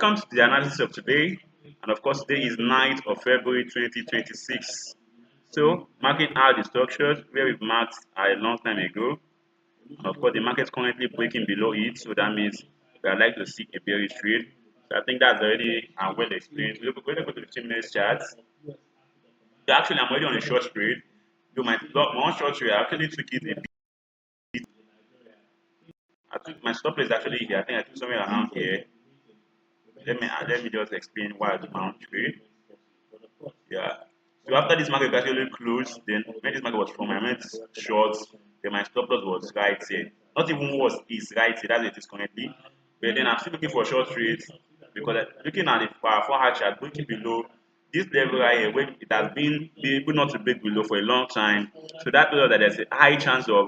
Welcome to the analysis of today, and of course, today is 9th of February 2026. So, marking out the structures where we've marked a long time ago, and of course, the market is currently breaking below it, so that means we are likely to see a bearish trade. So, I think that's already well explained. We're going to go to the 15 minutes charts. So, actually, I'm already on a short trade. So, my one short trade, I actually took it a bit. I took my stop loss actually here. I think I took somewhere around here. Let me just explain why I took my own trade. Yeah. So after this market actually closed, then when this market was from my went short, then my stop loss was right here. Not even was is right here, that's what it is currently. But then I'm still looking for short trades because looking at the 4-hour chart, looking below this level right here, where it has been able not to break below for a long time. So that tells us that there's a high chance of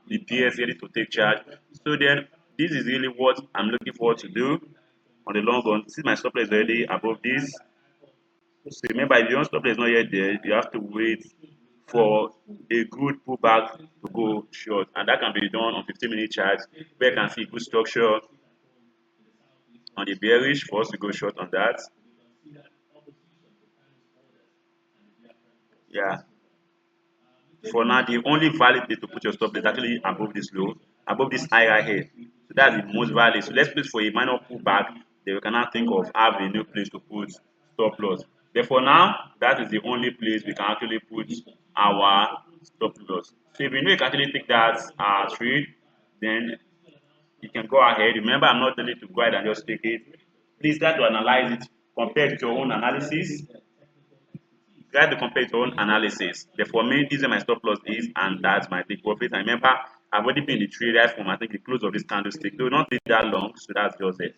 the PS ready to take charge. So then this is really what I'm looking forward to do on the long run. Since my stop loss is already above this, so remember, if your own stop loss is not yet there, you have to wait for a good pullback to go short, and that can be done on 15-minute charts, where you can see good structure on the bearish for us to go short on that. Yeah. For now, the only valid place to put your stop loss is actually above this low, above this high right here. So that's the most valid. So let's wait for a minor pullback. Then we can now think of having a new place to put stop loss. But for now, that is the only place we can actually put our stop loss. So if you know you can actually take that trade, then you can go ahead. Remember, I'm not telling you to go ahead and just take it. Please try to analyze it, compare it to your own analysis. Try to compare your own analysis. For me, this is my stop loss is, and that's my take profit. And remember, I've already been in the trade right from I think the close of this candlestick. So not take that long, so that's just it.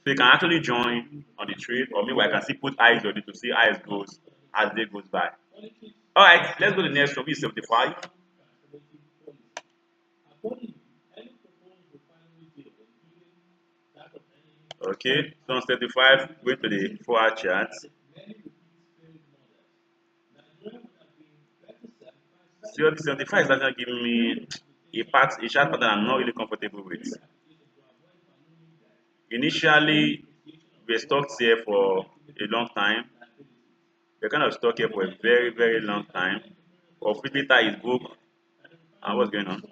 So you can actually join on the trade, or maybe I can still put eyes on it to see how it goes as day goes by. All right, let's go to the next one, VIX75. Okay, so on 75, going to the 4-hour chart. See, the 75 is actually giving me a chart pattern I'm not really comfortable with. Initially, we're stuck here for a long time. We're kind of stuck here for a very, very long time. Of which later is book. And what's going on?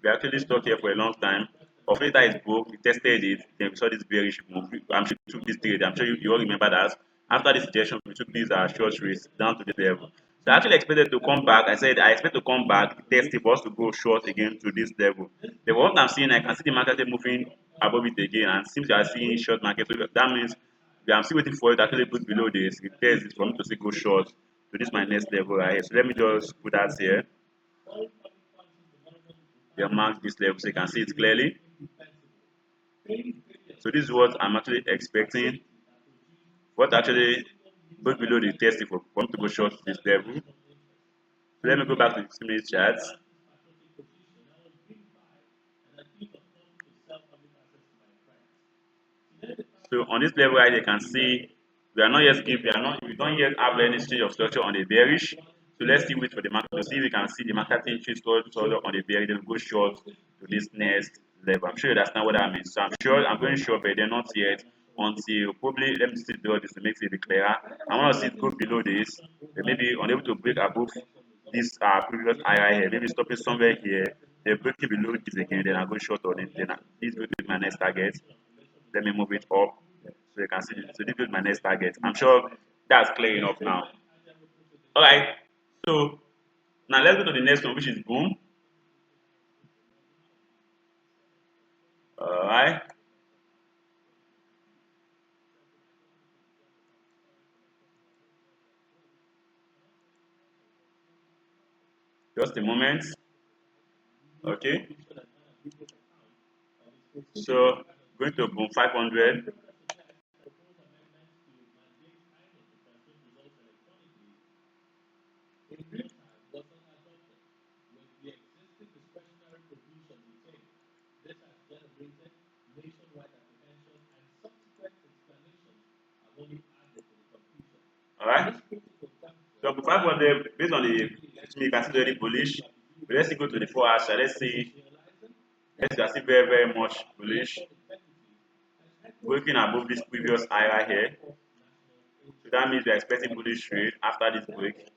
We're actually stuck here for a long time. Of later is book. We tested it. Then we saw this bearish move. I'm sure we took this trade. I'm sure you all remember that. After this suggestion, we took these short rates down to this level. So I actually expected to come back. I said I expect to come back, test it for us to go short again to this level. Then what I'm seeing, I can see the market moving above it again, and seems we are seeing short market. So that means I'm still waiting for it to actually put below this. It tells it for me to see go short to this my next level right here. So let me just put that here. They mark this level so you can see it clearly. So this is what I'm actually expecting. What actually goes below the test for me to go short to this level. So let me go back to the 2-minute chart. So on this level right, you can see we don't yet have any change of structure on the bearish. So let's still wait for the market to see if we can see the market change structure on the bearish, then go short to this next level. I'm sure you understand what that means. So I'm going short, but they're not yet until probably let me still draw this to make it a bit clearer. I want to see it go below this, but maybe unable to break above this previous high right here. Maybe stopping somewhere here, then breaking below this again, then I go short on it. Then this will be my next target. Let me move it up so you can see it. So this is my next target. I'm sure that's clear enough now. All right. So now let's go to the next one, which is boom. All right. Just a moment. Okay. So going to boom 500. All right. So boom 500 based on the you can see already bullish. But let's go to the 4 hours. Let's see Yes, we are still very, very much bullish. Breaking above this previous high right here. So that means we are expecting bullish trade after this break.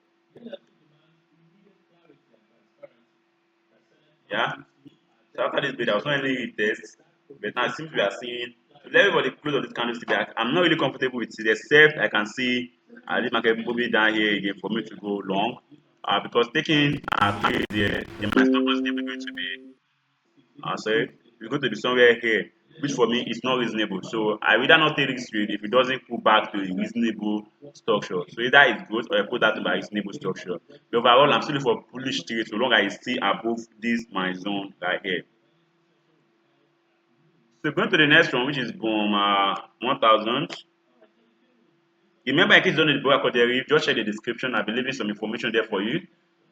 Yeah. So after this break, there was not any retest. But now it seems we are seeing to let everybody close of this candlestick. I'm not really comfortable with it, except I can see this market moving down here again for me to go long. Because taking trade there, the my stop loss is going to be sorry, it's going to be somewhere here, which for me is not reasonable. So I rather not take this trade if it doesn't pull back to a reasonable structure. So either it goes or I put that to my reasonable structure. But overall, I'm still looking for bullish trade so long as it's still above this my zone right here. So going to the next one, which is boom 1000. Remember, in case you don't need broker Deriv, just check the description. I believe there's some information there for you,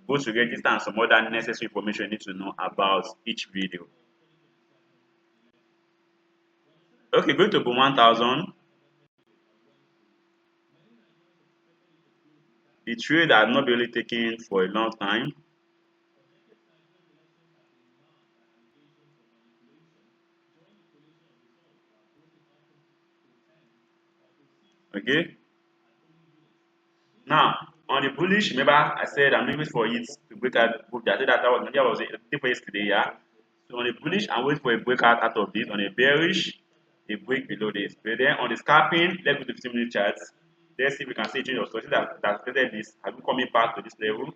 both to register and some other necessary information you need to know about each video. Okay, going to boom 1000. The trade I've not been really taken for a long time. Okay. Now, on the bullish, remember I said I'm looking for it to break out. I said that was a for yesterday, yeah. So on the bullish, I'm waiting for a breakout out of this. On a bearish, a break below this. But then on the scalping, let's go to 15-minute charts. Let's see if we can see a change of structure that created this. Have we coming back to this level?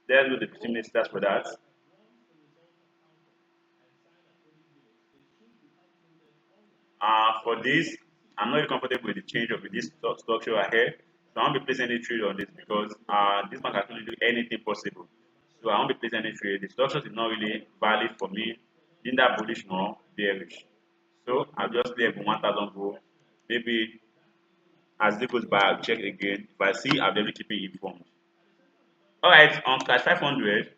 Let's go to 15-minute charts for that. For this, I'm not really comfortable with the change of this structure ahead. So I won't be placing any trade on this because this one can only do anything possible. So I won't be placing any trade. The structure is not really valid for me, neither bullish nor bearish. So I'll just leave 1000 go. Maybe as it goes by, I'll check again. If I see, I'll be able to keep you informed. Alright, on cash 500,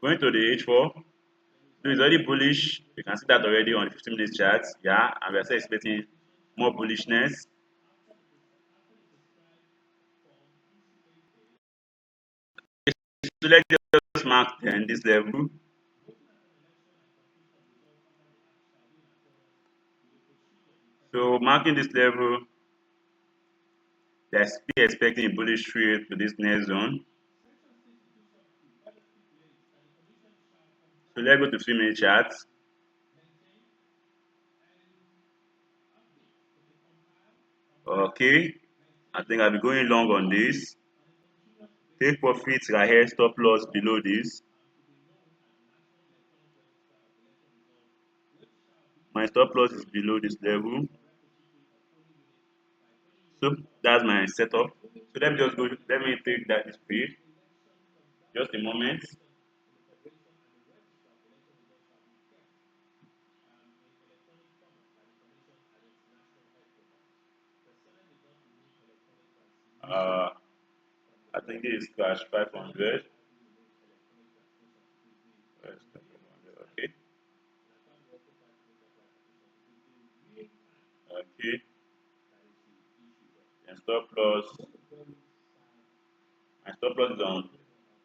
going to the H4. So it's already bullish. You can see that already on the 15-minute chart. Yeah, and we're still expecting more bullishness. So let's just mark then this level. So marking this level, they're still expecting a bullish trade to this next zone. So let's go to 3-minute chart. Okay, I think I'll be going long on this. Take profits right here, stop loss below this. My stop loss is below this level. So that's my setup. So let me just go, let me take that speed. Just a moment. Uh, I think this is cash 500. Okay, okay. And stop loss. My stop loss is on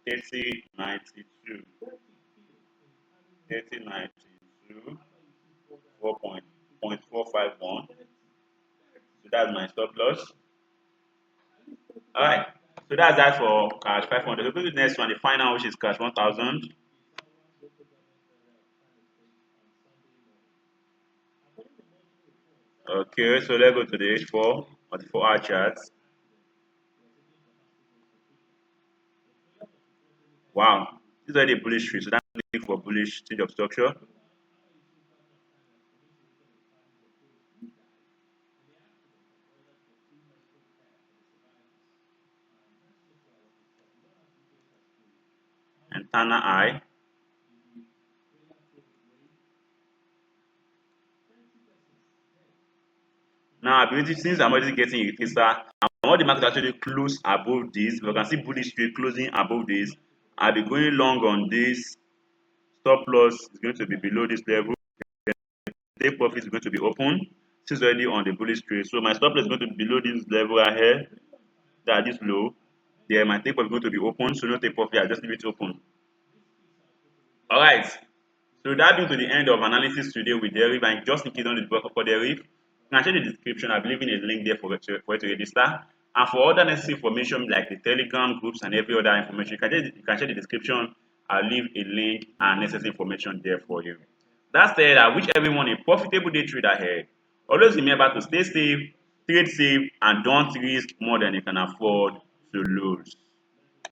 3092. 3092. 4.451. So that's my stop loss. Alright. So that's that for cash 500. We'll go to the next one, the final, which is cash 1000. Okay, so let's go to the H4 or the 4-hour chart. Wow, this is already a bullish tree, so that's looking for bullish change of structure. And Tana I. Now, I believe since I'm already getting a taster, I want the market actually close above this. If I can see bullish trade closing above this, I'll be going long on this. Stop loss is going to be below this level. Take profit is going to be open. This is already on the bullish trade. So my stop loss is going to be below this level right here. That is low. there my take profit is going to be open, so no take profit, I just leave it open. Alright, so that brings to the end of analysis today with Deriv, and just in case you don't know for Deriv, you can check the description. I'm leaving a link there for you to register. And for other necessary information like the Telegram groups and every other information, you can check the description. I'll leave a link and necessary information there for you. That said, I wish everyone a profitable day trade ahead. Always remember to stay safe, trade safe, and don't risk more than you can afford to lose.